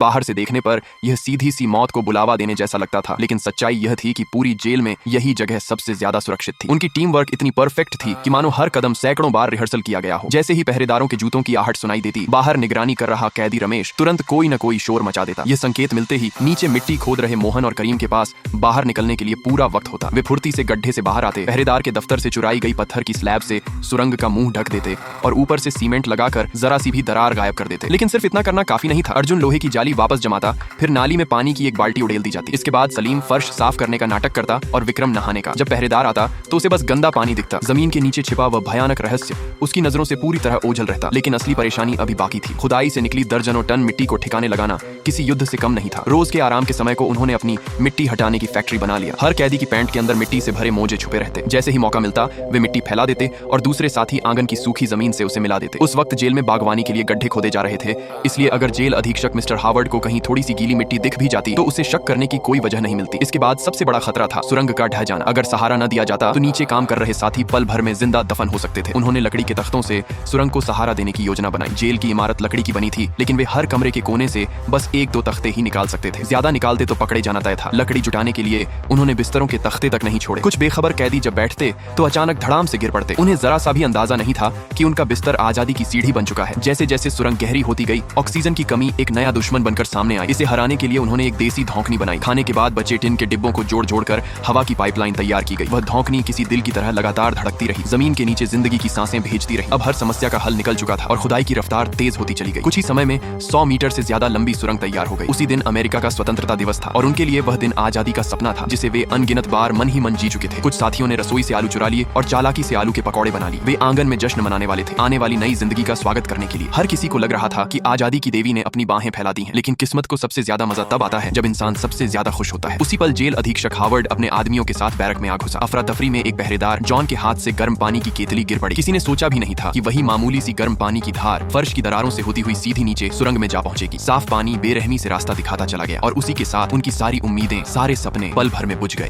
बाहर से देखने पर यह सीधी सी मौत को बुलावा देने जैसा लगता था, लेकिन सच्चाई यह थी कि पूरी जेल में यही जगह सबसे ज्यादा सुरक्षित थी। उनकी टीम वर्क इतनी परफेक्ट थी कि मानो हर कदम सैकड़ों बार रिहर्सल किया गया हो। जैसे ही पहरेदारों के जूतों की आहट सुनाई देती, बाहर निगरानी कर रहा कैदी रमेश तुरंत कोई न कोई शोर मचा देता। यह संकेत मिलते ही नीचे मिट्टी खोद रहे मोहन और करीम के पास बाहर निकलने के लिए पूरा वक्त होता। वे फुर्ती से गड्ढे से बाहर आते, पहरेदार के दफ्तर से चुराई गई पत्थर की स्लैब से सुरंग का मुंह ढक देते और ऊपर से सीमेंट लगाकर जरा सी भी दरार गायब कर देते। लेकिन सिर्फ इतना करना काफी नहीं था। अर्जुन लोहे की जाली वापस जमाता, फिर नाली में पानी की एक बाल्टी उड़ेल दी जाती। इसके बाद सलीम फर्श साफ करने का नाटक करता और विक्रम नहाने का। जब पहरेदार आता तो उसे बस गंदा पानी दिखता। जमीन के नीचे छिपा वह भयानक रहस्य उसकी नजरों से पूरी तरह ओझल रहता। लेकिन असली परेशानी अभी बाकी थी। खुदाई से निकली दर्जनों टन मिट्टी को ठिकाने लगाना किसी युद्ध से कम नहीं था। रोज के आराम के समय को उन्होंने अपनी मिट्टी हटाने की फैक्ट्री बना लिया। हर कैदी की पैंट के अंदर मिट्टी से भरे मोजे छुपे रहते। जैसे ही मौका मिलता वे मिट्टी फैला देते और दूसरे साथी आंगन की सूखी जमीन से उसे मिला देते। उस वक्त जेल में बागवानी के लिए गड्ढे खोदे जा रहे थे, इसलिए अगर जेल अधीक्षक मिस्टर हावर्ड को कहीं थोड़ी सी गीली मिट्टी दिख भी जाती तो उसे शक करने की कोई वजह नहीं मिलती। इसके बाद सबसे बड़ा खतरा था सुरंग का ढह जाना। अगर सहारा न दिया जाता तो नीचे काम कर रहे साथी पल भर में जिंदा दफन हो सकते थे। उन्होंने लकड़ी के तख्तों से सुरंग को सहारा देने की योजना बनाई। जेल की इमारत लकड़ी की बनी थी, लेकिन वे हर कमरे के कोने से बस एक दो तख्ते ही निकाल सकते थे। ज्यादा निकालते तो पकड़े जाना तय था। लकड़ी जुटाने के लिए उन्होंने बिस्तरों के तख्ते तक नहीं छोड़े। कुछ बेखबर कैदी जब बैठते तो अचानक धड़ाम से गिर पड़ते। उन्हें जरा सा भी अंदाजा नहीं था कि उनका बिस्तर आजादी की सीढ़ी बन चुका है। जैसे जैसे सुरंग गहरी होती गई, ऑक्सीजन की कमी एक नया दुश्मन बनकर सामने आई। इसे हराने के लिए उन्होंने एक देसी धौंकनी बनाई। खाने के बाद बचे टिन के डिब्बों को जोड़ जोड़कर हवा की पाइपलाइन तैयार की गई। वह धौंकनी किसी दिल की तरह लगातार धड़कती रही, जमीन के नीचे जिंदगी की सांसें भेजती रही। अब हर समस्या का हल निकल चुका था और खुदाई की रफ्तार तेज होती चली गई। कुछ ही समय में 100 मीटर से ज्यादा लंबी सुरंग तैयार हो गई। उसी दिन अमेरिका का स्वतंत्रता दिवस था और उनके लिए वह दिन आजादी का सपना था जिसे वे अनगिनत बार मन ही मन जी चुके थे। कुछ साथियों ने रसोई से आलू चुरा लिए और चालाकी से आलू के पकौड़े बना लिए। वे आंगन में जश्न मनाने वाले थे, आने वाली नई जिंदगी का स्वागत करने के लिए। हर किसी को लग रहा था कि आजादी की देवी ने अपनी बाहें फैला दी हैं। लेकिन किस्मत को सबसे ज्यादा मजा तब आता है जब इंसान सबसे ज्यादा खुश होता है। उसी पल जेल अधीक्षक हावर्ड अपने आदमियों के साथ बैरक में आ घुसा। अफरा तफरी में एक पहरेदार जॉन के हाथ से गर्म पानी की केतली गिर पड़ी। किसी ने सोचा भी नहीं था कि वही मामूली सी गर्म पानी की धार फर्श की दरारों से होती हुई सीधी नीचे सुरंग में जा पहुंचेगी। साफ पानी बेरहमी से रास्ता दिखाता चला गया और उसी के साथ उनकी सारी उम्मीदें, सारे सपने पल भर में बुझ गए।